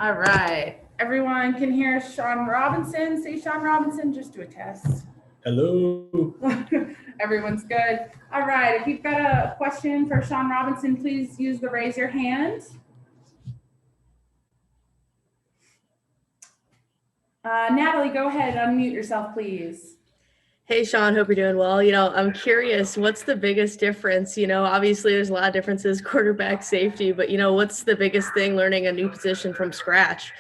All right. Everyone can hear Shawn Robinson. Say Shawn Robinson, just do a test. Hello. Everyone's good. All right. If you've got a question for Shawn Robinson, please use the raise your hand. Natalie, go ahead. Unmute yourself, please. Hey, Shawn, hope you're doing well. I'm curious, what's the biggest difference? Obviously there's a lot of differences, quarterback, safety, but, what's the biggest thing learning a new position from scratch?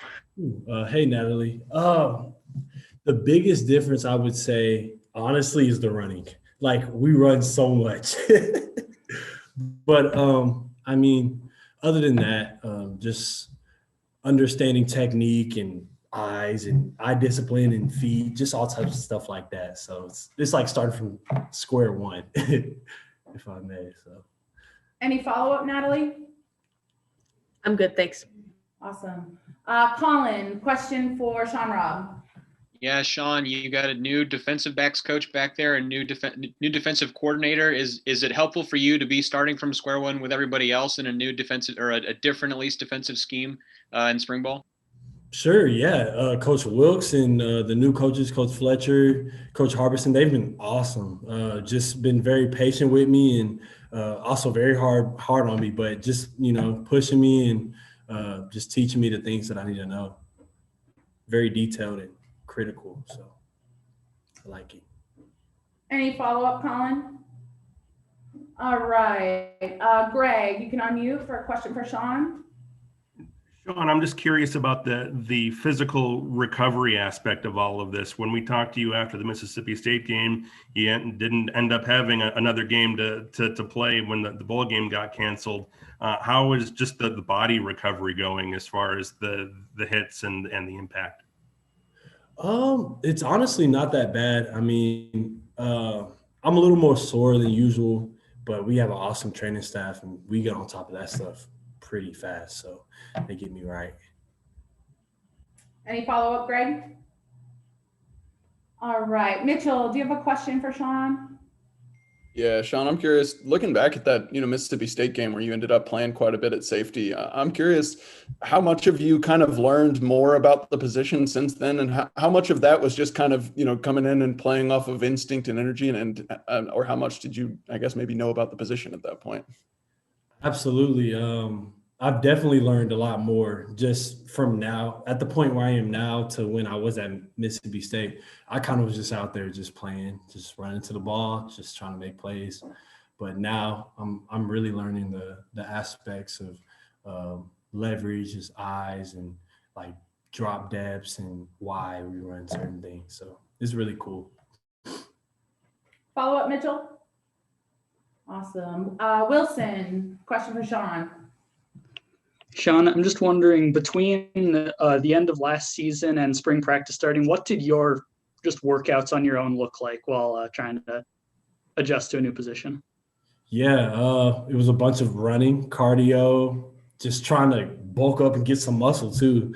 Hey, Natalie. The biggest difference I would say, honestly, is the running. Like, we run so much. But, other than that, just understanding technique and eyes and eye discipline and feet, just all types of stuff like that. So it's like starting from square one, if I may. So, any follow-up, Natalie? I'm good, thanks. Awesome. Colin, question for Shawn Rob. Yeah, Shawn, you got a new defensive backs coach back there, a new defensive coordinator. Is it helpful for you to be starting from square one with everybody else in a new defensive or a different, at least, defensive scheme in spring ball? Sure, yeah. Coach Wilkes and the new coaches, Coach Fletcher, Coach Harbison, they've been awesome. Just been very patient with me and also very hard on me, but just, pushing me and just teaching me the things that I need to know. Very detailed and critical, so I like it. Any follow-up, Colin? All right. Greg, you can unmute for a question for Shawn. Shawn, I'm just curious about the physical recovery aspect of all of this. When we talked to you after the Mississippi State game, you didn't end up having another game to play when the bowl game got canceled. How is just the body recovery going as far as the hits and the impact? It's honestly not that bad. I'm a little more sore than usual, but we have an awesome training staff and we get on top of that stuff pretty fast. So they get me right. Any follow-up, Greg? All right. Mitchell, do you have a question for Shawn? Yeah, Shawn, I'm curious, looking back at that, Mississippi State game where you ended up playing quite a bit at safety, I'm curious how much of you kind of learned more about the position since then, and how much of that was just kind of, coming in and playing off of instinct and energy, and or how much did you, I guess, maybe know about the position at that point? Absolutely. I've definitely learned a lot more just from now, at the point where I am now to when I was at Mississippi State. I kind of was just out there just playing, just running to the ball, just trying to make plays. But now I'm really learning the aspects of leverage, just eyes and like drop depths and why we run certain things. So it's really cool. Follow up, Mitchell? Awesome. Wilson, question for Shawn. Shawn, I'm just wondering, between the end of last season and spring practice starting, what did your just workouts on your own look like while trying to adjust to a new position? Yeah, it was a bunch of running, cardio, just trying to bulk up and get some muscle too,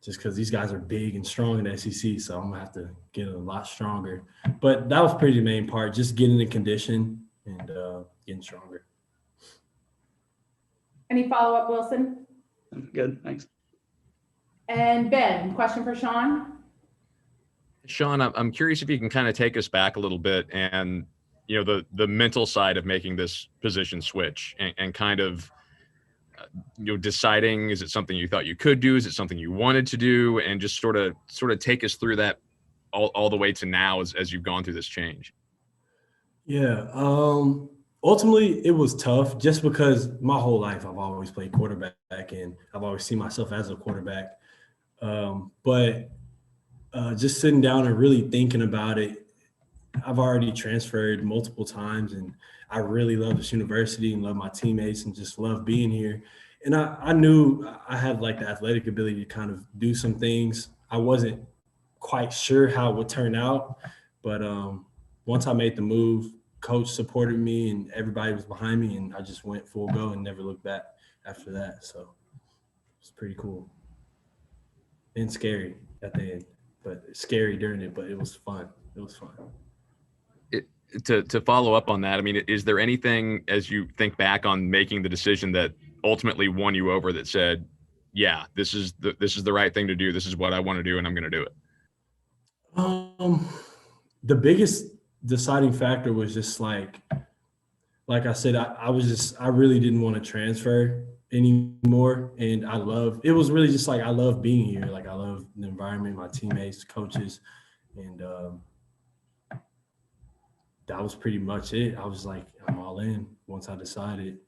just because these guys are big and strong in the SEC, so I'm going to have to get a lot stronger. But that was pretty the main part, just getting in condition and getting stronger. Any follow-up, Wilson? Good, thanks. And Ben, question for Shawn? Shawn, I'm curious if you can kind of take us back a little bit and, the mental side of making this position switch and kind of, deciding, is it something you thought you could do? Is it something you wanted to do? And just sort of take us through that all the way to now as you've gone through this change. Yeah. Ultimately, it was tough just because my whole life I've always played quarterback and I've always seen myself as a quarterback. But just sitting down and really thinking about it, I've already transferred multiple times and I really love this university and love my teammates and just love being here. And I knew I had like the athletic ability to kind of do some things. I wasn't quite sure how it would turn out, but once I made the move, coach supported me and everybody was behind me and I just went full go and never looked back after that. So it's pretty cool and scary at the end, but scary during it, but it was fun. It was fun. To follow up on that, I mean, is there anything as you think back on making the decision that ultimately won you over that said, yeah, this is the right thing to do. This is what I want to do, and I'm going to do it? The biggest deciding factor was just like I said, I really didn't want to transfer anymore. And it was really just like, I love being here. Like, I love the environment, my teammates, coaches. And that was pretty much it. I was like, I'm all in once I decided.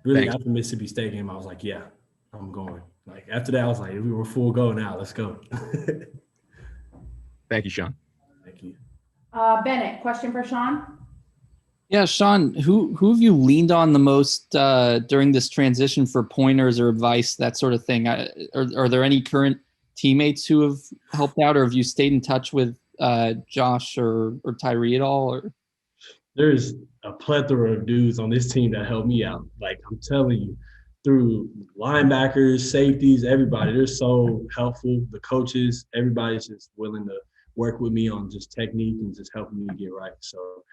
Really, Thanks. after Mississippi State game, I was like, yeah, I'm going. Like, after that, I was like, we were full go now. Let's go. Thank you, Shawn. Thank you. Bennett, question for Shawn? Yeah, Shawn, who have you leaned on the most during this transition for pointers or advice, that sort of thing? Are there any current teammates who have helped out, or have you stayed in touch with Josh or Tyree at all? Or There's a plethora of dudes on this team that helped me out. Like, I'm telling you, through linebackers, safeties, everybody, they're so helpful. The coaches, everybody's just willing to work with me on just technique and just helping me get right. So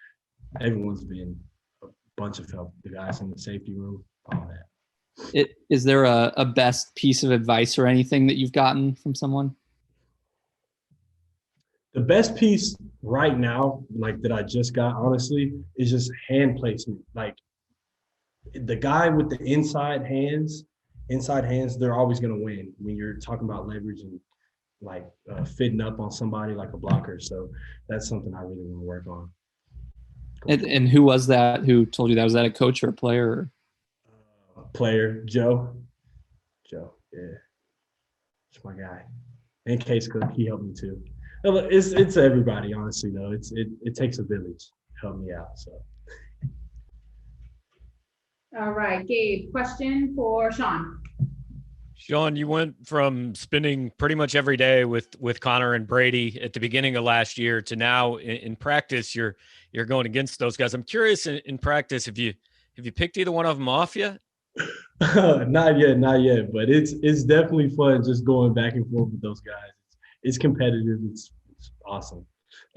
everyone's been a bunch of help. The guys in the safety room, all that. Is there a best piece of advice or anything that you've gotten from someone? The best piece right now, like that I just got, honestly, is just hand placement. Like, the guy with the inside hands, they're always going to win when you're talking about leverage and like fitting up on somebody like a blocker. So that's something I really want to work on. And who was that who told you that? Was that a coach or a player? Player, Joe, yeah. It's my guy. And Case Cook, he helped me too. It's everybody, honestly, though. It takes a village to help me out. So. All right, Gabe, question for Shawn. Shawn, you went from spending pretty much every day with Connor and Brady at the beginning of last year to now in practice, you're going against those guys. I'm curious, in practice, have you picked either one of them off yet? Not yet, but it's definitely fun just going back and forth with those guys. It's competitive. It's awesome.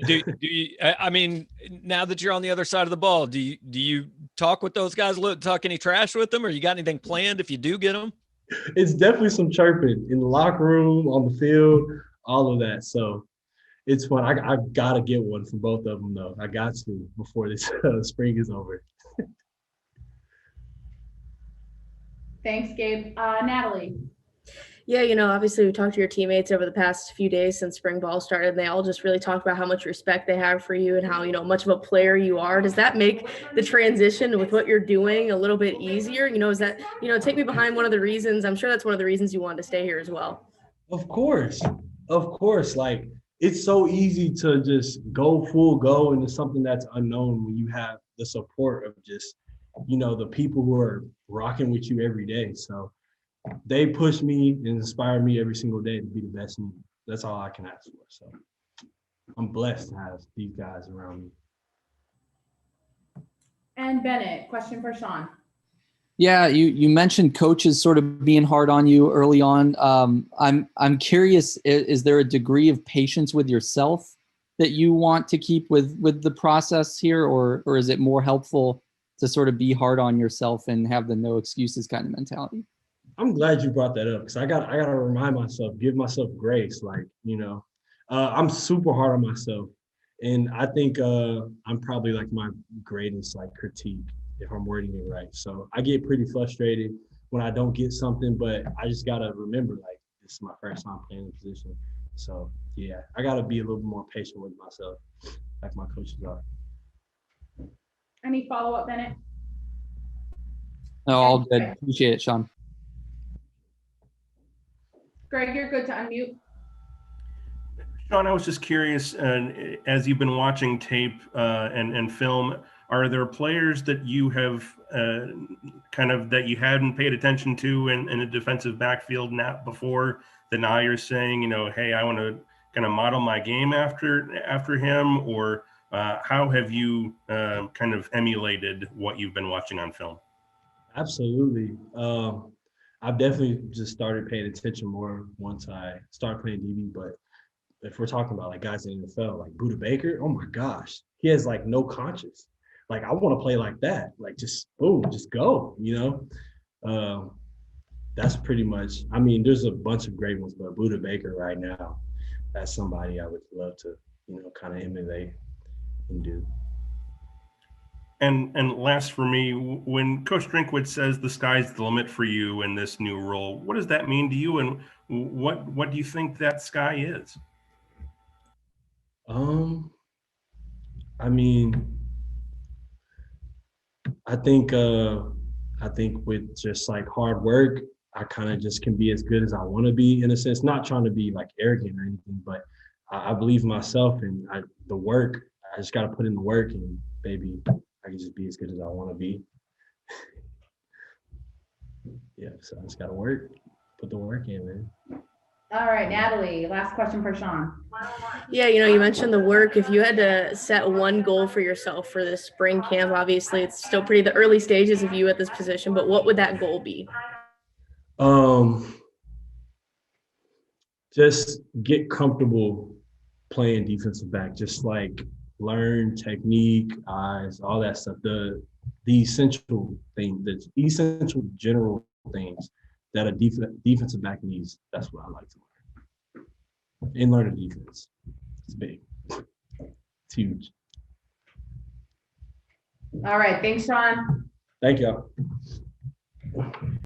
Do you? I mean, now that you're on the other side of the ball, do you talk with those guys? Talk any trash with them, or you got anything planned if you do get them? It's definitely some chirping in the locker room, on the field, all of that. So it's fun. I gotta get one for both of them though. I got to before this spring is over. Thanks, Gabe. Natalie. Yeah, obviously we talked to your teammates over the past few days since spring ball started, and they all just really talked about how much respect they have for you and how, much of a player you are. Does that make the transition with what you're doing a little bit easier? Is that, take me behind one of the reasons. I'm sure that's one of the reasons you wanted to stay here as well. Of course. Like, it's so easy to just go full go into something that's unknown when you have the support of just, the people who are rocking with you every day. So they push me and inspire me every single day to be the best me. That's all I can ask for. So I'm blessed to have these guys around me. And Bennett, question for Shawn. Yeah, you mentioned coaches sort of being hard on you early on. I'm curious, is there a degree of patience with yourself that you want to keep with the process here, or is it more helpful to sort of be hard on yourself and have the no excuses kind of mentality? I'm glad you brought that up, because I gotta remind myself, give myself grace. Like, I'm super hard on myself, and I think I'm probably like my greatest like critique if I'm wording it right. So I get pretty frustrated when I don't get something, but I just gotta remember, like, this is my first time playing the position. So yeah, I gotta be a little bit more patient with myself, like my coaches are. Any follow-up, Bennett? No, all good. Appreciate it, Shawn. Greg, you're good to unmute. Shawn, I was just curious, as you've been watching tape and film, are there players that you have that you hadn't paid attention to in a defensive backfield before, that now you're saying, hey, I want to kind of model my game after him? Or how have you kind of emulated what you've been watching on film? Absolutely. I've definitely just started paying attention more once I started playing DB. But if we're talking about like guys in the NFL, like Budda Baker, oh my gosh, he has like no conscience. Like, I want to play like that. Like, just boom, just go. that's pretty much. I mean, there's a bunch of great ones, but Buda Baker right now, that's somebody I would love to, kind of emulate and do. And last for me, when Coach Drinkwitz says the sky's the limit for you in this new role, what does that mean to you, and what do you think that sky is? I mean, I think with just like hard work, I kind of just can be as good as I want to be, in a sense. Not trying to be like arrogant or anything, but I believe in myself, and the work. I just got to put in the work, and maybe I can just be as good as I want to be. Yeah, so I just got to work, put the work in, man. All right, Natalie, last question for Shawn. Yeah, you mentioned the work. If you had to set one goal for yourself for this spring camp, obviously it's still pretty the early stages of you at this position, but what would that goal be? Just get comfortable playing defensive back. Just like learn technique, eyes, all that stuff. The essential thing, the essential general things that a defensive back needs. That's what I like to learn. And learn a defense. It's big. It's huge. All right, thanks, Shawn. Thank y'all.